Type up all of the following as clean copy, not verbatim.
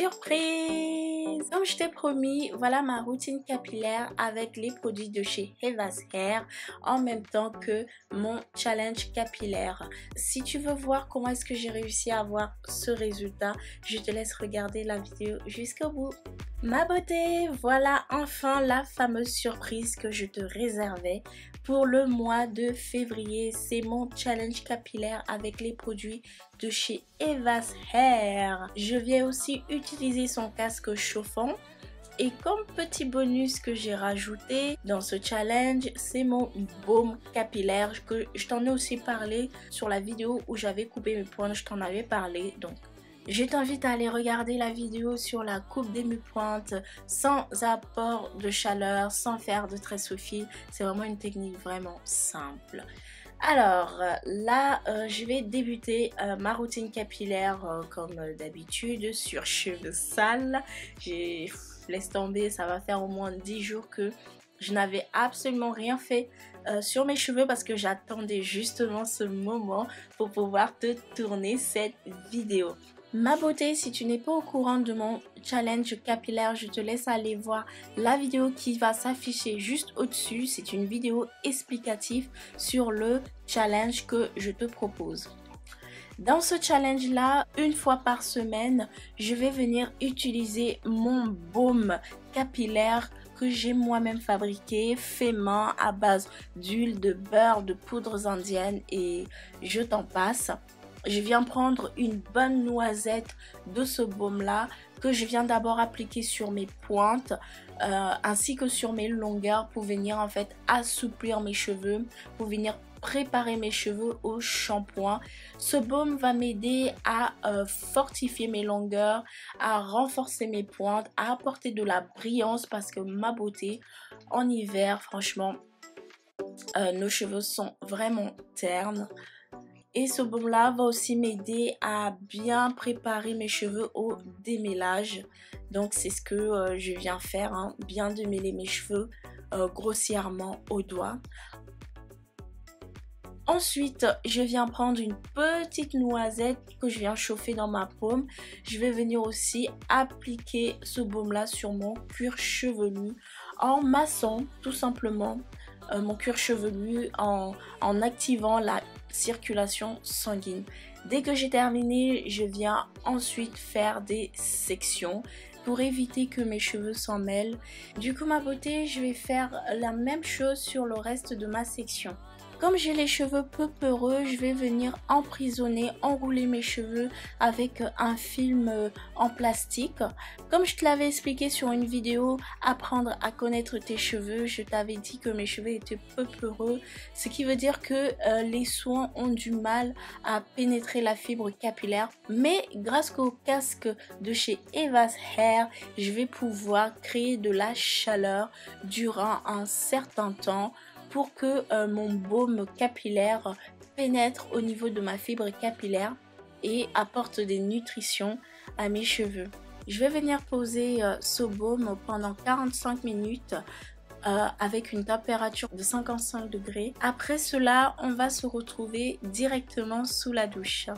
surprise! Comme je t'ai promis, voilà ma routine capillaire avec les produits de chez Eva's Hair en même temps que mon challenge capillaire. Si tu veux voir comment est-ce que j'ai réussi à avoir ce résultat, je te laisse regarder la vidéo jusqu'au bout. Ma beauté, voilà enfin la fameuse surprise que je te réservais pour le mois de février. C'est mon challenge capillaire avec les produits de chez Eva's Hair. Je viens aussi utiliser son casque chauffant. Et comme petit bonus que j'ai rajouté dans ce challenge, c'est mon baume capillaire que je t'en ai aussi parlé sur la vidéo où j'avais coupé mes pointes, je t'en avais parlé. Donc je t'invite à aller regarder la vidéo sur la coupe des mi-pointes sans apport de chaleur, sans faire de tresse au fil. C'est vraiment une technique vraiment simple. Alors là, je vais débuter ma routine capillaire comme d'habitude sur cheveux sales. Laisse tomber, ça va faire au moins 10 jours que je n'avais absolument rien fait sur mes cheveux parce que j'attendais justement ce moment pour pouvoir te tourner cette vidéo. Ma beauté, si tu n'es pas au courant de mon challenge capillaire, je te laisse aller voir la vidéo qui va s'afficher juste au-dessus. C'est une vidéo explicative sur le challenge que je te propose. Dans ce challenge là, une fois par semaine, je vais venir utiliser mon baume capillaire que j'ai moi-même fabriqué, fait main à base d'huile, de beurre, de poudres indiennes et je t'en passe. Je viens prendre une bonne noisette de ce baume là que je viens d'abord appliquer sur mes pointes ainsi que sur mes longueurs pour venir en fait assouplir mes cheveux, pour venir préparer mes cheveux au shampoing. Ce baume va m'aider à fortifier mes longueurs, à renforcer mes pointes, à apporter de la brillance parce que ma beauté en hiver, franchement, nos cheveux sont vraiment ternes. Et ce baume là va aussi m'aider à bien préparer mes cheveux au démêlage. Donc c'est ce que je viens faire, hein, bien démêler mes cheveux grossièrement au doigt. Ensuite, je viens prendre une petite noisette que je viens chauffer dans ma paume. Je vais venir aussi appliquer ce baume là sur mon cuir chevelu en massant tout simplement mon cuir chevelu en activant la circulation sanguine. Dès que j'ai terminé, je viens ensuite faire des sections pour éviter que mes cheveux s'en mêlent. Du coup ma beauté, je vais faire la même chose sur le reste de ma section. Comme j'ai les cheveux peu peureux, je vais venir emprisonner, enrouler mes cheveux avec un film en plastique. Comme je te l'avais expliqué sur une vidéo, apprendre à connaître tes cheveux, je t'avais dit que mes cheveux étaient peu peureux, ce qui veut dire que les soins ont du mal à pénétrer la fibre capillaire. Mais grâce au casque de chez Eva's Hair, je vais pouvoir créer de la chaleur durant un certain temps pour que mon baume capillaire pénètre au niveau de ma fibre capillaire et apporte des nutritions à mes cheveux. Je vais venir poser ce baume pendant 45 minutes avec une température de 55 degrés. Après cela, on va se retrouver directement sous la douche.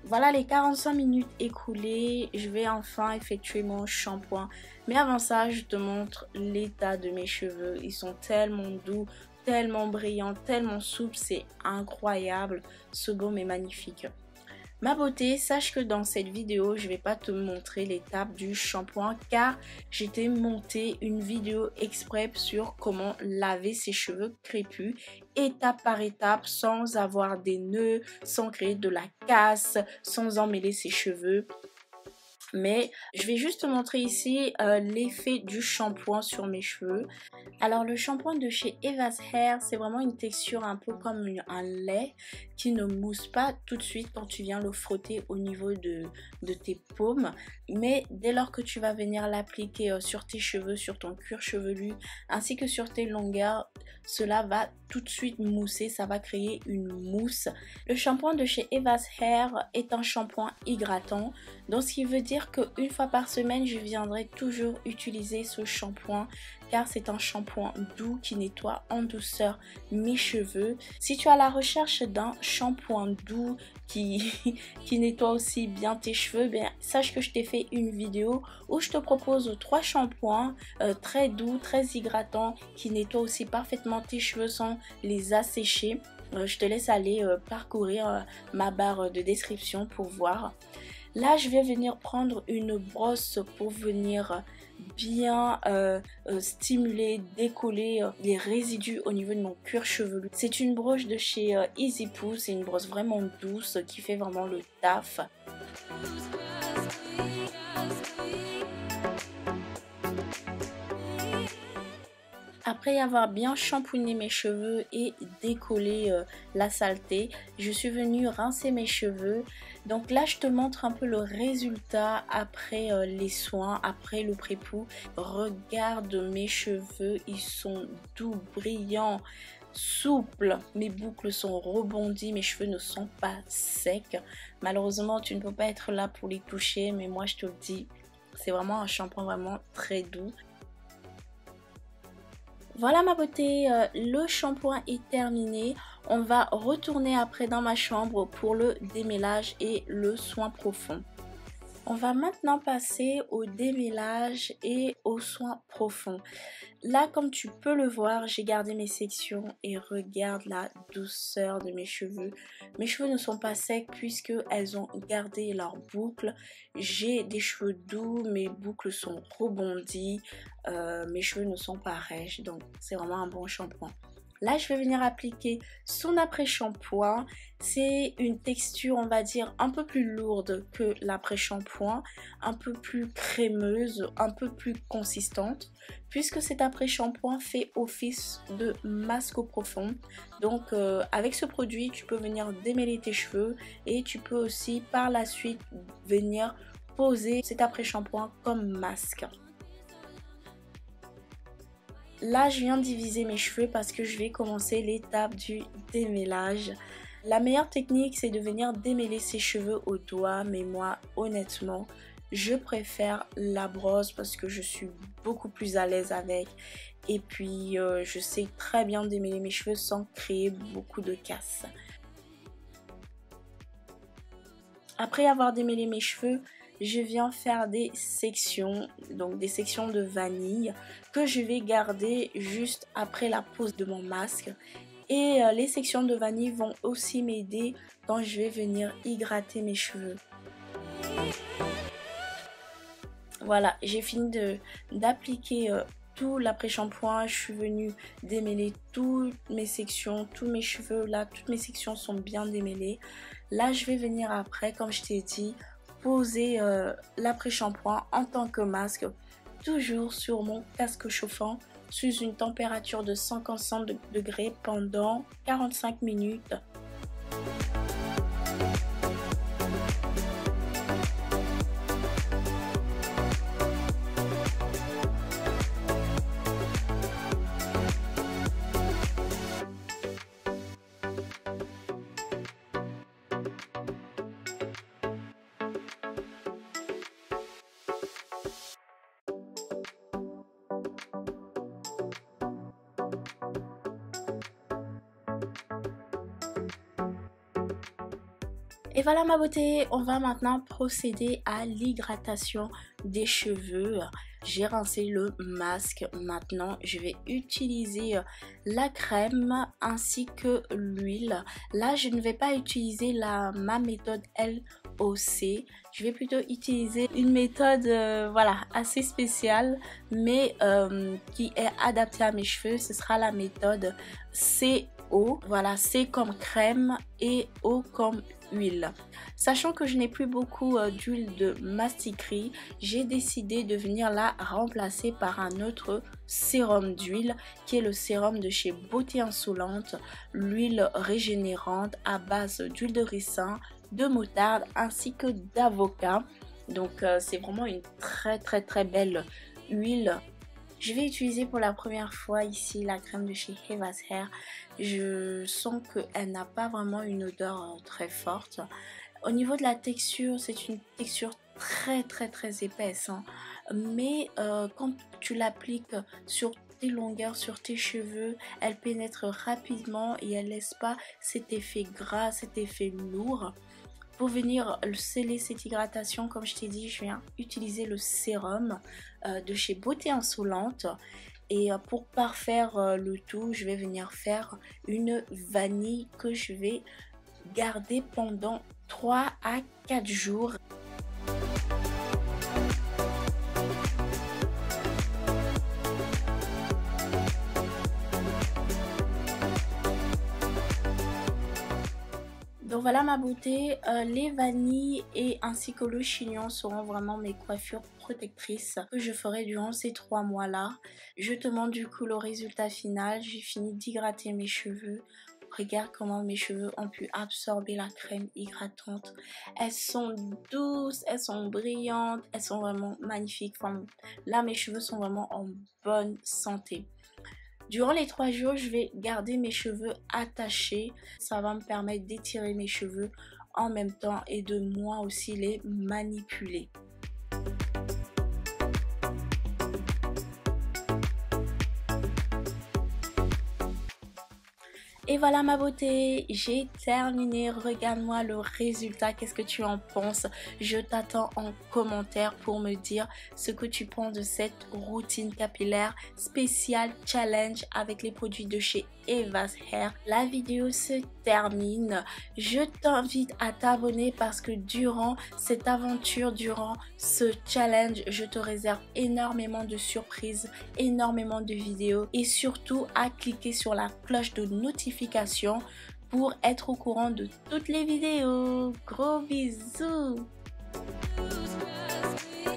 Voilà les 45 minutes écoulées, je vais enfin effectuer mon shampoing. Mais avant ça, je te montre l'état de mes cheveux. Ils sont tellement doux, tellement brillants, tellement souples, c'est incroyable. Ce baume est magnifique. Ma beauté, sache que dans cette vidéo, je ne vais pas te montrer l'étape du shampoing car j'ai monté une vidéo exprès sur comment laver ses cheveux crépus étape par étape sans avoir des nœuds, sans créer de la casse, sans emmêler ses cheveux. Mais je vais juste te montrer ici l'effet du shampoing sur mes cheveux. Alors le shampoing de chez Eva's Hair, c'est vraiment une texture un peu comme un lait qui ne mousse pas tout de suite quand tu viens le frotter au niveau de tes paumes. Mais dès lors que tu vas venir l'appliquer sur tes cheveux, sur ton cuir chevelu ainsi que sur tes longueurs, cela va tout de suite mousser, ça va créer une mousse. Le shampoing de chez Eva's Hair est un shampoing hydratant, donc ce qui veut dire dire qu'une fois par semaine, je viendrai toujours utiliser ce shampoing car c'est un shampoing doux qui nettoie en douceur mes cheveux. Si tu as la recherche d'un shampoing doux qui nettoie aussi bien tes cheveux, bien, sache que je t'ai fait une vidéo où je te propose 3 shampoings très doux, très hydratants qui nettoient aussi parfaitement tes cheveux sans les assécher. Je te laisse aller parcourir ma barre de description pour voir. Là, je vais venir prendre une brosse pour venir bien stimuler, décoller les résidus au niveau de mon cuir chevelu. C'est une brosse de chez Easy Poo, c'est une brosse vraiment douce qui fait vraiment le taf. Après avoir bien shampooiné mes cheveux et décollé la saleté, je suis venue rincer mes cheveux. Donc là, je te montre un peu le résultat après les soins, après le pré-pou. Regarde mes cheveux, ils sont doux, brillants, souples. Mes boucles sont rebondies, mes cheveux ne sont pas secs. Malheureusement, tu ne peux pas être là pour les toucher, mais moi, je te le dis, c'est vraiment un shampoing vraiment très doux. Voilà ma beauté, le shampoing est terminé. On va retourner après dans ma chambre pour le démêlage et le soin profond. On va maintenant passer au démêlage et au soin profond. Là, comme tu peux le voir, j'ai gardé mes sections et regarde la douceur de mes cheveux. Mes cheveux ne sont pas secs puisqu'elles ont gardé leurs boucles. J'ai des cheveux doux, mes boucles sont rebondies, mes cheveux ne sont pas rêches, donc c'est vraiment un bon shampoing. Là, je vais venir appliquer son après-shampoing. C'est une texture, on va dire, un peu plus lourde que l'après-shampoing, un peu plus crémeuse, un peu plus consistante, puisque cet après-shampoing fait office de masque profond. Donc, avec ce produit, tu peux venir démêler tes cheveux et tu peux aussi, par la suite, venir poser cet après-shampoing comme masque. Là, je viens de diviser mes cheveux parce que je vais commencer l'étape du démêlage. La meilleure technique, c'est de venir démêler ses cheveux au doigt. Mais moi, honnêtement, je préfère la brosse parce que je suis beaucoup plus à l'aise avec. Et puis, je sais très bien démêler mes cheveux sans créer beaucoup de casse. Après avoir démêlé mes cheveux, je viens faire des sections, donc des sections de vanille que je vais garder juste après la pose de mon masque. Et les sections de vanille vont aussi m'aider quand je vais venir hydrater mes cheveux. Voilà, j'ai fini d'appliquer tout l'après-shampoing. Je suis venue démêler toutes mes sections, tous mes cheveux. Là, toutes mes sections sont bien démêlées. Là, je vais venir après, comme je t'ai dit, poser l'après-shampoing en tant que masque, toujours sur mon casque chauffant sous une température de 150 degrés pendant 45 minutes. Et voilà ma beauté, on va maintenant procéder à l'hydratation des cheveux. J'ai rincé le masque, maintenant je vais utiliser la crème ainsi que l'huile. Là je ne vais pas utiliser ma méthode LOC, je vais plutôt utiliser une méthode voilà, assez spéciale mais qui est adaptée à mes cheveux. Ce sera la méthode CO, voilà, C comme crème et O comme huile. Sachant que je n'ai plus beaucoup d'huile de mastiquerie, j'ai décidé de venir la remplacer par un autre sérum d'huile qui est le sérum de chez Beauté Insolente, l'huile régénérante à base d'huile de ricin, de moutarde ainsi que d'avocat. Donc c'est vraiment une très belle huile. Je vais utiliser pour la première fois ici la crème de chez Heva's Hair. Je sens qu'elle n'a pas vraiment une odeur très forte. Au niveau de la texture, c'est une texture très épaisse, hein. Mais quand tu l'appliques sur tes longueurs, sur tes cheveux, elle pénètre rapidement et elle laisse pas cet effet gras, cet effet lourd. Pour venir sceller cette hydratation, comme je t'ai dit, je viens utiliser le sérum de chez Beauté Insolente. Et pour parfaire le tout, je vais venir faire une vanille que je vais garder pendant 3 à 4 jours. Donc voilà ma beauté, les vanilles et ainsi que le chignon seront vraiment mes coiffures protectrices que je ferai durant ces 3 mois là. Je te montre du coup le résultat final. J'ai fini d'hydrater mes cheveux. Regarde comment mes cheveux ont pu absorber la crème hydratante. Elles sont douces, elles sont brillantes, elles sont vraiment magnifiques. Enfin, là mes cheveux sont vraiment en bonne santé. Durant les 3 jours, je vais garder mes cheveux attachés. Ça va me permettre d'étirer mes cheveux en même temps et de moi aussi les manipuler. Et voilà ma beauté, j'ai terminé. Regarde-moi le résultat, qu'est-ce que tu en penses? Je t'attends en commentaire pour me dire ce que tu penses de cette routine capillaire spéciale challenge avec les produits de chez Eva's Hair. La vidéo se termine. Je t'invite à t'abonner parce que durant cette aventure, durant ce challenge, je te réserve énormément de surprises, énormément de vidéos et surtout à cliquer sur la cloche de notification pour être au courant de toutes les vidéos. Gros bisous!